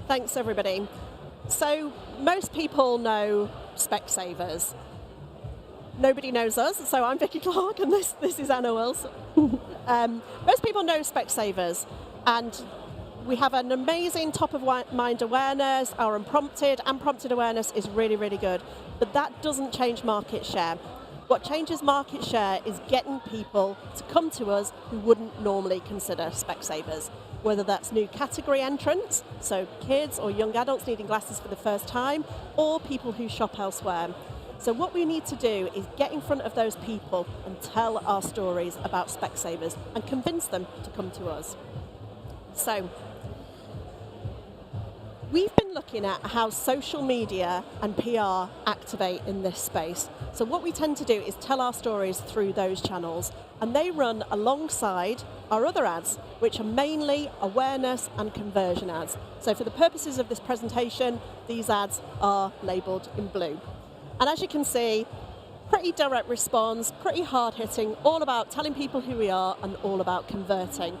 Thanks, everybody. So most people know Specsavers. Nobody knows us, so I'm Vicky Clarke and this is Anna Wilson. Most people know Specsavers, and we have an amazing top-of-mind awareness. Our unprompted and prompted awareness is really, really good, but that doesn't change market share. What changes market share is getting people to come to us who wouldn't normally consider Specsavers, whether that's new category entrants, so kids or young adults needing glasses for the first time, or people who shop elsewhere. So what we need to do is get in front of those people and tell our stories about Specsavers and convince them to come to us. So we've been looking at how social media and PR activate in this space. So what we tend to do is tell our stories through those channels, and they run alongside our other ads, which are mainly awareness and conversion ads. So for the purposes of this presentation, these ads are labelled in blue. And as you can see, pretty direct response, pretty hard-hitting, all about telling people who we are and all about converting.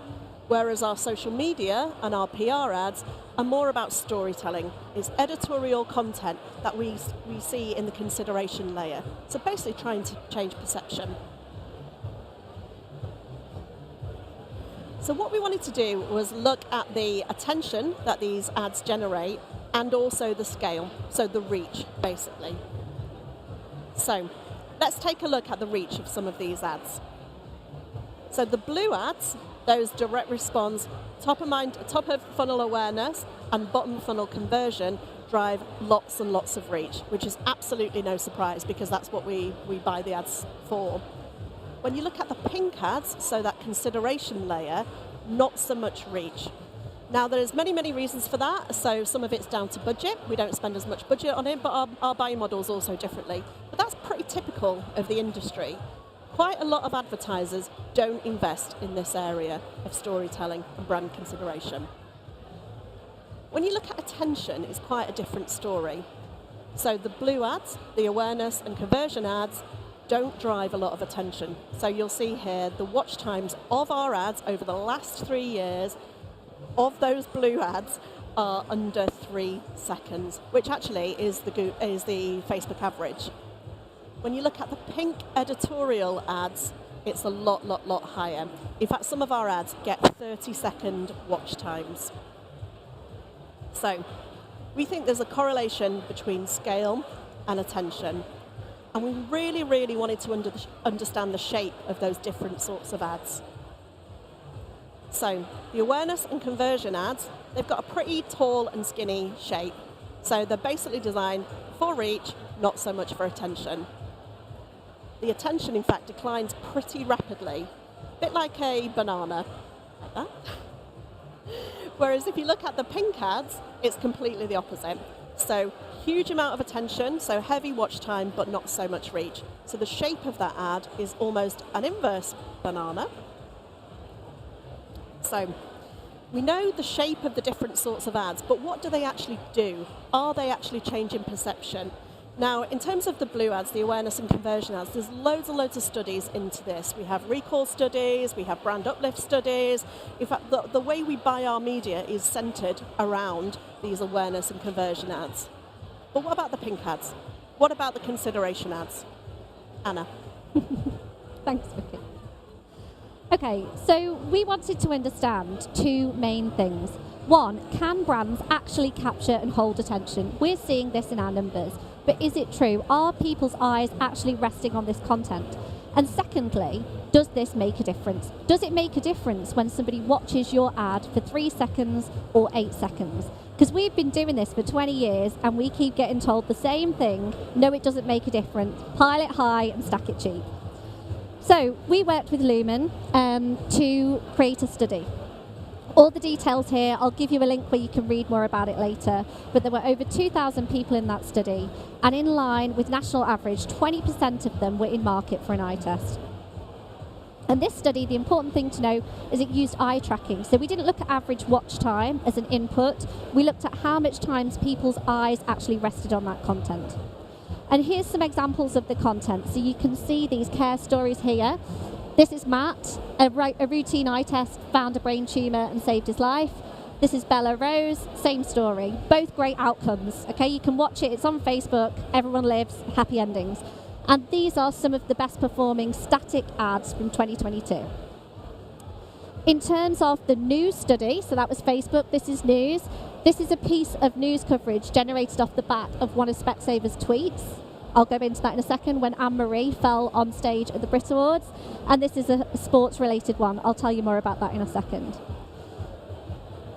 Whereas our social media and our PR ads are more about storytelling. It's editorial content that we see in the consideration layer. So basically trying to change perception. So what we wanted to do was look at the attention that these ads generate and also the scale, so the reach, basically. So let's take a look at the reach of some of these ads. So the blue ads, those direct response, top of funnel awareness and bottom funnel conversion drive lots and lots of reach, which is absolutely no surprise because that's what we buy the ads for. When you look at the pink ads, so that consideration layer, not so much reach. Now there's many, many reasons for that. So some of it's down to budget. We don't spend as much budget on it, but our buying model is also differently. But that's pretty typical of the industry. Quite a lot of advertisers don't invest in this area of storytelling and brand consideration. When you look at attention, it's quite a different story. So the blue ads, the awareness and conversion ads, don't drive a lot of attention. So you'll see here the watch times of our ads over the last 3 years of those blue ads are under 3 seconds, which actually is the Facebook average. When you look at the pink editorial ads, it's a lot higher. In fact, some of our ads get 30-second watch times. So we think there's a correlation between scale and attention. And we really wanted to understand the shape of those different sorts of ads. So the awareness and conversion ads, they've got a pretty tall and skinny shape. So they're basically designed for reach, not so much for attention. The attention, in fact, declines pretty rapidly, a bit like a banana, like that. Whereas if you look at the pink ads, it's completely the opposite. So huge amount of attention, so heavy watch time, but not so much reach. So the shape of that ad is almost an inverse banana. So we know the shape of the different sorts of ads, but what do they actually do? Are they actually changing perception? Now, in terms of the blue ads, the awareness and conversion ads, there's loads and loads of studies into this. We have recall studies, we have brand uplift studies. In fact, the way we buy our media is centered around these awareness and conversion ads. But what about the pink ads? What about the consideration ads? Anna. Thanks, Vicky. Okay, so we wanted to understand 2 main things. One, can brands actually capture and hold attention? We're seeing this in our numbers, but is it true? Are people's eyes actually resting on this content? And secondly, does this make a difference? Does it make a difference when somebody watches your ad for 3 seconds or 8 seconds? Because we've been doing this for 20 years and we keep getting told the same thing. No, it doesn't make a difference. Pile it high and stack it cheap. So we worked with Lumen to create a study. All the details here, I'll give you a link where you can read more about it later, but there were over 2,000 people in that study, and in line with national average, 20% of them were in market for an eye test. And this study, the important thing to know is it used eye tracking. So we didn't look at average watch time as an input, we looked at how much times people's eyes actually rested on that content. And here's some examples of the content. So you can see these care stories here. This is Matt, a routine eye test, found a brain tumour and saved his life. This is Bella Rose, same story. Both great outcomes, okay? You can watch it, it's on Facebook, everyone lives, happy endings. And these are some of the best performing static ads from 2022. In terms of the news study, so that was Facebook, this is news. This is a piece of news coverage generated off the back of one of Specsavers' tweets. I'll go into that in a second, when Anne-Marie fell on stage at the Brit Awards. And this is a sports-related one. I'll tell you more about that in a second.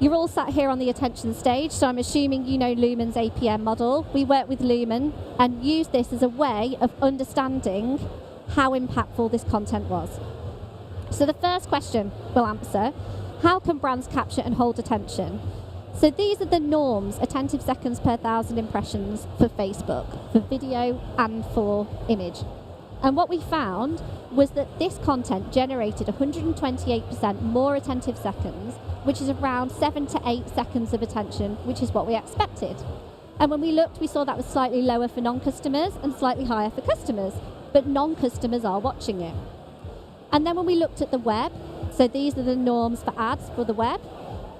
You're all sat here on the attention stage, so I'm assuming you know Lumen's APM model. We work with Lumen and use this as a way of understanding how impactful this content was. So the first question we'll answer, how can brands capture and hold attention? So these are the norms, attentive seconds per 1,000 impressions for Facebook, for video and for image. And what we found was that this content generated 128% more attentive seconds, which is around 7 to 8 seconds of attention, which is what we expected. And when we looked, we saw that was slightly lower for non-customers and slightly higher for customers, but non-customers are watching it. And then when we looked at the web, so these are the norms for ads for the web,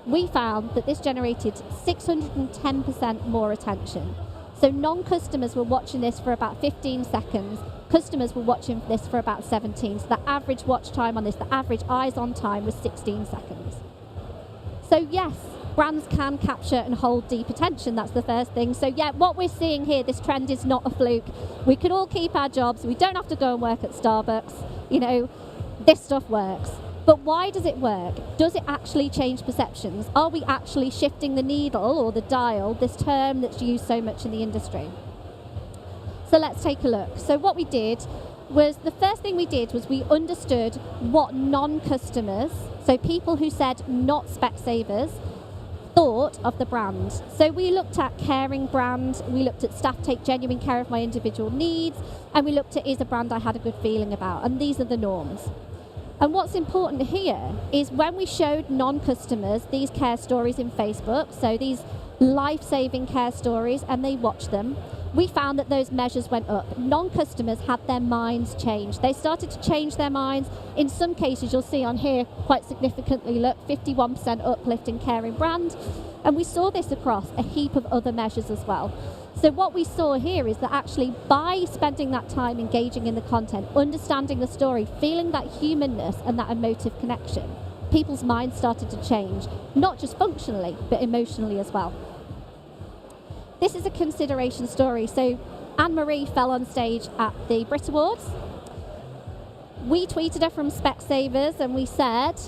we found that this generated 610% more attention. So non-customers were watching this for about 15 seconds, customers were watching this for about 17, so the average watch time on this, the average eyes on time was 16 seconds. So yes, brands can capture and hold deep attention, that's the first thing. So yeah, what we're seeing here, this trend is not a fluke. We can all keep our jobs, we don't have to go and work at Starbucks, you know, this stuff works. But why does it work? Does it actually change perceptions? Are we actually shifting the needle or the dial, this term that's used so much in the industry? So let's take a look. So what we did was, the first thing we did was we understood what non-customers, so people who said not Specsavers, thought of the brand. So we looked at caring brand, we looked at staff take genuine care of my individual needs, and we looked at is a brand I had a good feeling about, and these are the norms. And what's important here is when we showed non-customers these care stories in Facebook, so these life-saving care stories, and they watched them, we found that those measures went up. Non-customers had their minds changed. They started to change their minds. In some cases, you'll see on here quite significantly, look, 51% uplift in caring brand. And we saw this across a heap of other measures as well. So what we saw here is that actually by spending that time engaging in the content, understanding the story, feeling that humanness and that emotive connection, people's minds started to change, not just functionally, but emotionally as well. This is a consideration story. So Anne-Marie fell on stage at the Brit Awards. We tweeted her from Specsavers and we said,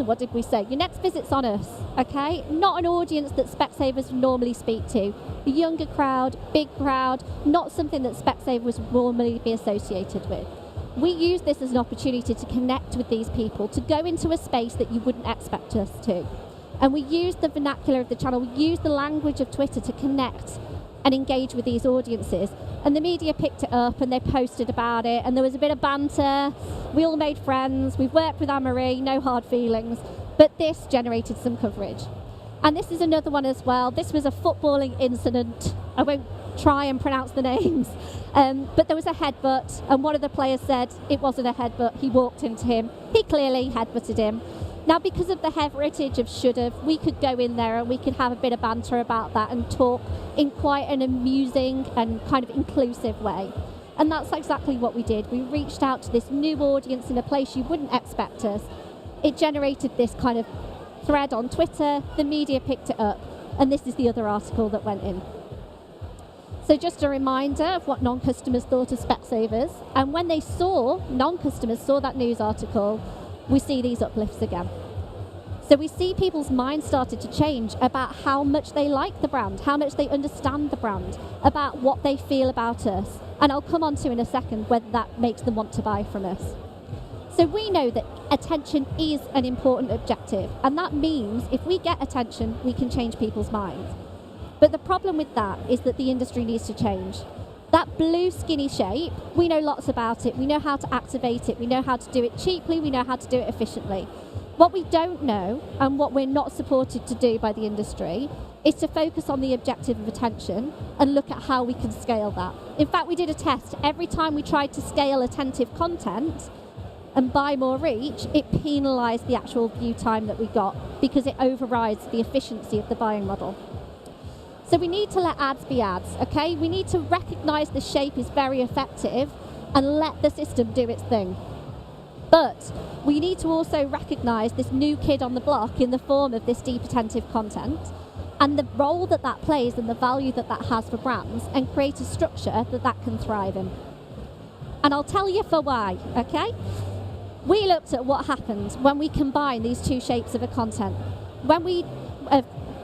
what did we say? Your next visit's on us, okay? Not an audience that Specsavers would normally speak to. A younger crowd, big crowd, not something that Specsavers would normally be associated with. We use this as an opportunity to connect with these people, to go into a space that you wouldn't expect us to. And we use the vernacular of the channel, we use the language of Twitter to connect and engage with these audiences. And the media picked it up and they posted about it, and there was a bit of banter. We all made friends. We've worked with Anne-Marie, no hard feelings. But this generated some coverage. And this is another one as well. This was a footballing incident. I won't try and pronounce the names. But there was a headbutt, and one of the players said it wasn't a headbutt. He walked into him. He clearly headbutted him. Now, because of the heritage of should've, we could go in there and we could have a bit of banter about that and talk in quite an amusing and kind of inclusive way. And that's exactly what we did. We reached out to this new audience in a place you wouldn't expect us. It generated this kind of thread on Twitter, the media picked it up, and this is the other article that went in. So just a reminder of what non-customers thought of Specsavers, and when they non-customers saw that news article, we see these uplifts again. So we see people's minds started to change about how much they like the brand, how much they understand the brand, about what they feel about us. And I'll come on to in a second whether that makes them want to buy from us. So we know that attention is an important objective, and that means if we get attention, we can change people's minds. But the problem with that is that the industry needs to change. That blue skinny shape, we know lots about it. We know how to activate it. We know how to do it cheaply. We know how to do it efficiently. What we don't know, and what we're not supported to do by the industry, is to focus on the objective of attention and look at how we can scale that. In fact, we did a test. Every time we tried to scale attentive content, and by more reach, it penalised the actual view time that we got because it overrides the efficiency of the buying model. So we need to let ads be ads, okay? We need to recognise the shape is very effective and let the system do its thing. But we need to also recognise this new kid on the block in the form of this deep attentive content and the role that that plays and the value that that has for brands, and create a structure that that can thrive in. And I'll tell you for why, okay? We looked at what happens when we combine these two shapes of a content. When we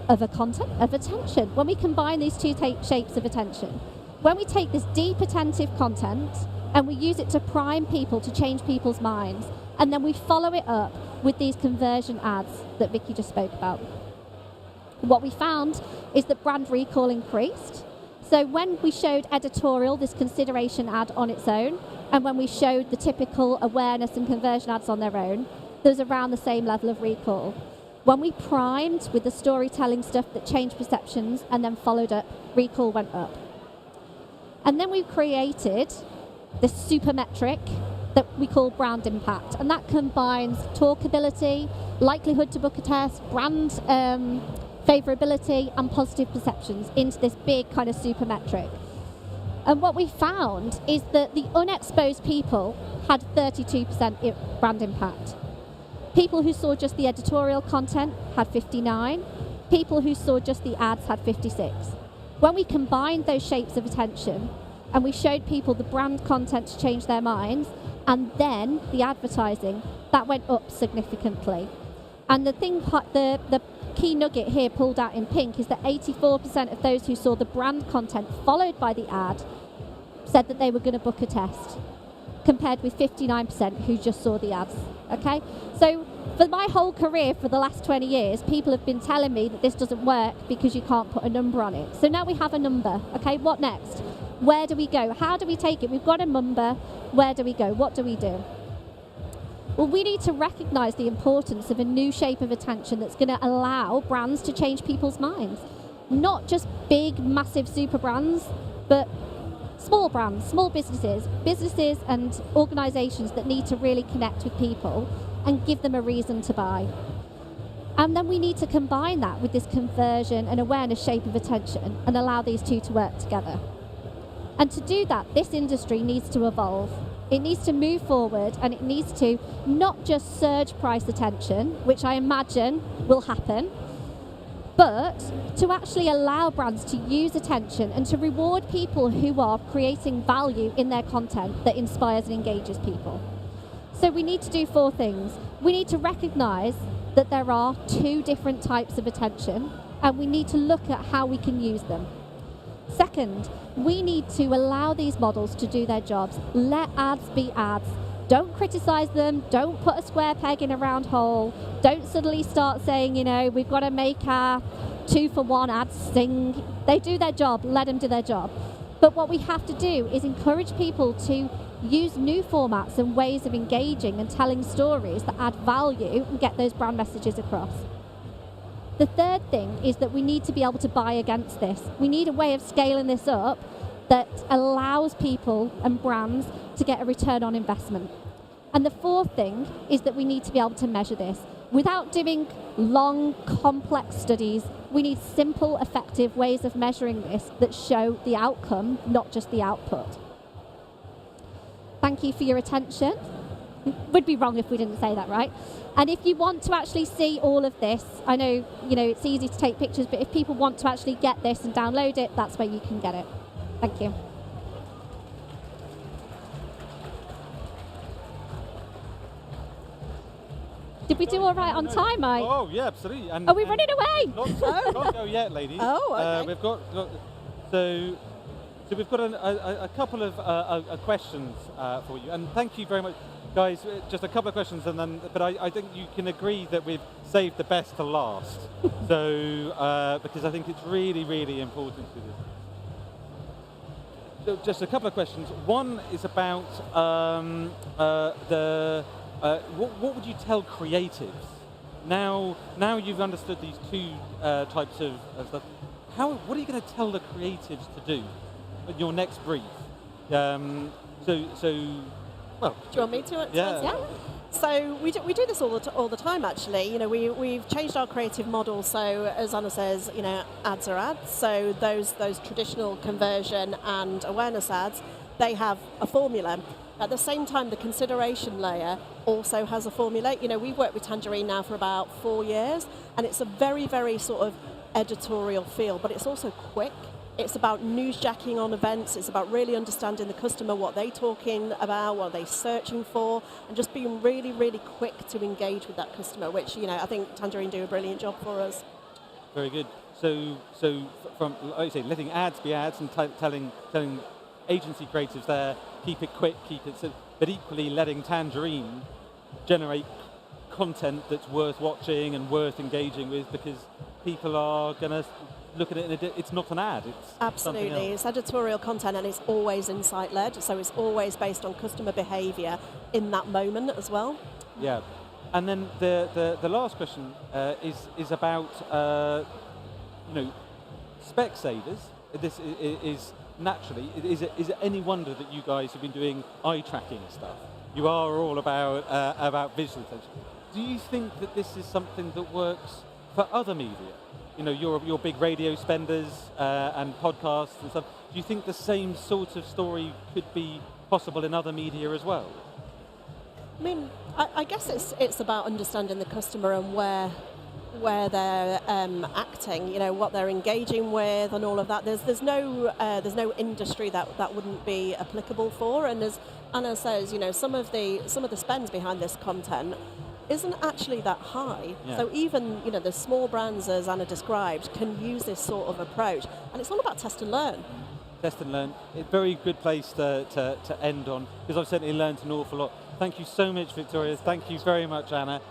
of attention. When we combine these two shapes of attention, when we take this deep attentive content and we use it to prime people, to change people's minds, and then we follow it up with these conversion ads that Vicky just spoke about, what we found is that brand recall increased. So when we showed editorial, this consideration ad on its own, and when we showed the typical awareness and conversion ads on their own, there was around the same level of recall. When we primed with the storytelling stuff that changed perceptions and then followed up, recall went up. And then we created this super metric that we call brand impact, and that combines talkability, likelihood to book a test, brand favorability and positive perceptions into this big kind of super metric. And what we found is that the unexposed people had 32% brand impact. People who saw just the editorial content had 59. People who saw just the ads had 56. When we combined those shapes of attention and we showed people the brand content to change their minds and then the advertising, that went up significantly. And the key nugget here pulled out in pink is that 84% of those who saw the brand content followed by the ad said that they were going to book a test, compared with 59% who just saw the ads, okay? So for my whole career, for the last 20 years, people have been telling me that this doesn't work because you can't put a number on it. So now we have a number, okay? What next? Where do we go? How do we take it? We've got a number. Where do we go? What do we do? Well, we need to recognise the importance of a new shape of attention that's going to allow brands to change people's minds. Not just big, massive super brands, but small brands, small businesses and organisations that need to really connect with people and give them a reason to buy. And then we need to combine that with this conversion and awareness shape of attention and allow these two to work together. And to do that, this industry needs to evolve. It needs to move forward, and it needs to not just surge price attention, which I imagine will happen, but to actually allow brands to use attention and to reward people who are creating value in their content that inspires and engages people. So we need to do 4 things. We need to recognise that there are 2 different types of attention, and we need to look at how we can use them. Second, we need to allow these models to do their jobs. Let ads be ads. Don't criticise them. Don't put a square peg in a round hole. Don't suddenly start saying, we've got to make our 2-for-1 ads sing. They do their job. Let them do their job. But what we have to do is encourage people to use new formats and ways of engaging and telling stories that add value and get those brand messages across. The third thing is that we need to be able to buy against this. We need a way of scaling this up that allows people and brands to get a return on investment. And the fourth thing is that we need to be able to measure this. Without doing long, complex studies, we need simple, effective ways of measuring this that show the outcome, not just the output. Thank you for your attention. Would be wrong if we didn't say that, right? And if you want to actually see all of this, I know, it's easy to take pictures, but if people want to actually get this and download it, that's where you can get it. Thank you. Did we do all right on time, Mike? Oh, yeah, absolutely. And, are we running away? Not go yet, ladies. Oh, okay. We've got so we've got a couple of questions for you, and thank you very much, guys. Just a couple of questions, but I think you can agree that we've saved the best to last. So because I think it's really, really important to this. So just a couple of questions. One is about what would you tell creatives now you've understood these 2 types of stuff? What are you going to tell the creatives to do in your next brief? Well, Well, do you want me to? yeah. Yeah. So we do this all the time, actually. You know, we've changed our creative model. So as Anna says, you know, ads are ads. So those traditional conversion and awareness ads, they have a formula. At the same time, the consideration layer also has a formula. You know, we've worked with Tangerine now for about 4 years, and it's a very, very sort of editorial feel, but it's also quick. It's about newsjacking on events. It's about really understanding the customer, what they're talking about, what they're searching for, and just being really, really quick to engage with that customer, which, you know, I think Tangerine do a brilliant job for us. Very good. So from, like you say, letting ads be ads and telling agency creatives there, keep it quick, keep it, but equally letting Tangerine generate content that's worth watching and worth engaging with, because people are going to look at it, it's not an ad, it's absolutely something else. It's editorial content, and it's always insight led, so it's always based on customer behavior in that moment as well. Yeah. And then the last question is about you know, Specsavers. This is naturally, is it any wonder that you guys have been doing eye tracking stuff? You are all about visual attention. Do you think that this is something that works for other media? You know, your big radio spenders and podcasts and stuff. Do you think the same sort of story could be possible in other media as well? I mean, I guess it's about understanding the customer and where they're acting, you know, what they're engaging with and all of that. There's no industry that wouldn't be applicable for. And as Anna says, you know, some of the spends behind this content isn't actually that high. Yeah. So even, you know, the small brands, as Anna described, can use this sort of approach. And it's all about test and learn. Test and learn. A very good place to end on, because I've certainly learned an awful lot. Thank you so much, Victoria. Thank you very much, Anna.